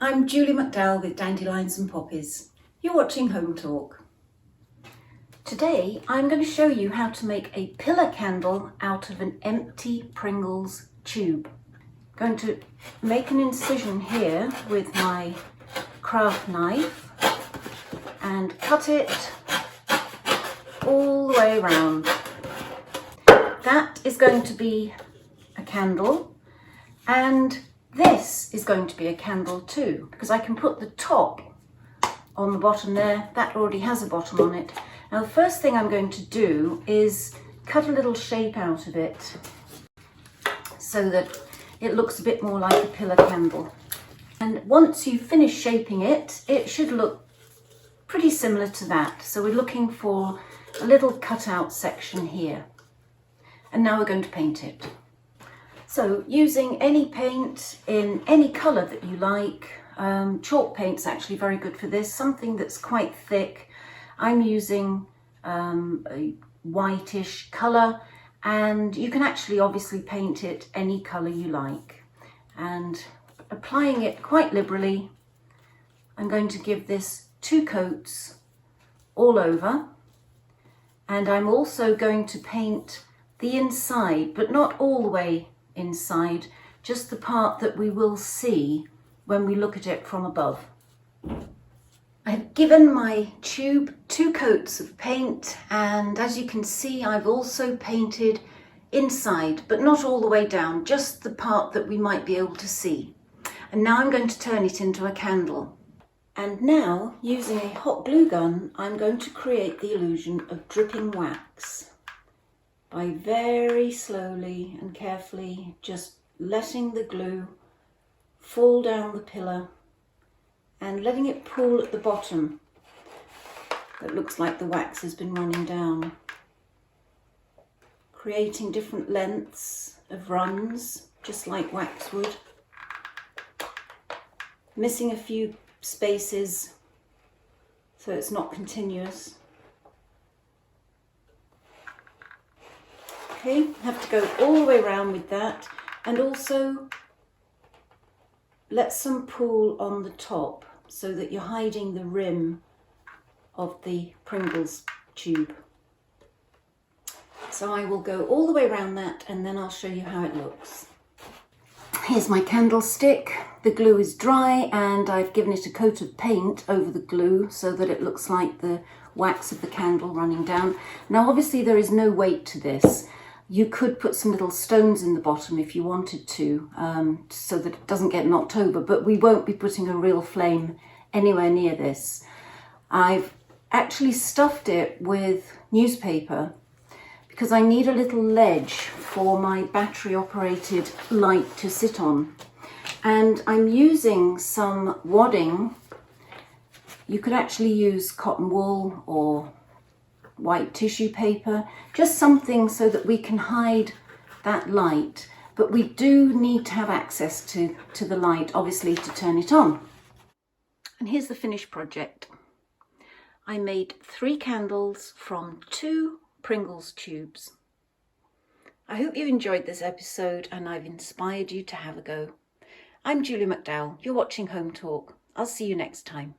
I'm Julie McDowell with Dandelions and Poppies. You're watching Hometalk. Today I'm going to show you how to make a pillar candle out of an empty Pringles tube. I'm going to make an incision here with my craft knife and cut it all the way around. That is going to be a candle, and this is going to be a candle too, because I can put the top on the bottom there. That already has a bottom on it. Now the first thing I'm going to do is cut a little shape out of it so that it looks a bit more like a pillar candle. And once you finish shaping it, it should look pretty similar to that. So we're looking for a little cutout section here. And now we're going to paint it. So using any paint in any colour that you like, chalk paint's actually very good for this, something that's quite thick. I'm using a whitish colour, and you can actually obviously paint it any colour you like. And applying it quite liberally, I'm going to give this 2 coats all over, and I'm also going to paint the inside, but not all the way inside, just the part that we will see when we look at it from above. I've given my tube 2 coats of paint, and as you can see, I've also painted inside, but not all the way down, just the part that we might be able to see. And now I'm going to turn it into a candle. And now, using a hot glue gun, I'm going to create the illusion of dripping wax by very slowly and carefully just letting the glue fall down the pillar and letting it pool at the bottom. That looks like the wax has been running down, creating different lengths of runs, just like wax would, missing a few spaces so it's not continuous. Okay, have to go all the way around with that, and also let some pool on the top so that you're hiding the rim of the Pringles tube. So I will go all the way around that, and then I'll show you how it looks. Here's my candlestick. The glue is dry, and I've given it a coat of paint over the glue so that it looks like the wax of the candle running down. Now obviously there is no weight to this. You could put some little stones in the bottom if you wanted to, so that it doesn't get knocked over, but we won't be putting a real flame anywhere near this. I've actually stuffed it with newspaper because I need a little ledge for my battery operated light to sit on. And I'm using some wadding. You could actually use cotton wool or white tissue paper, just something so that we can hide that light, but we do need to have access to the light, obviously, to turn it on. And here's the finished project. I made 3 candles from 2 Pringles tubes. I hope you enjoyed this episode and I've inspired you to have a go. I'm Julie McDowell, you're watching Home Talk. I'll see you next time.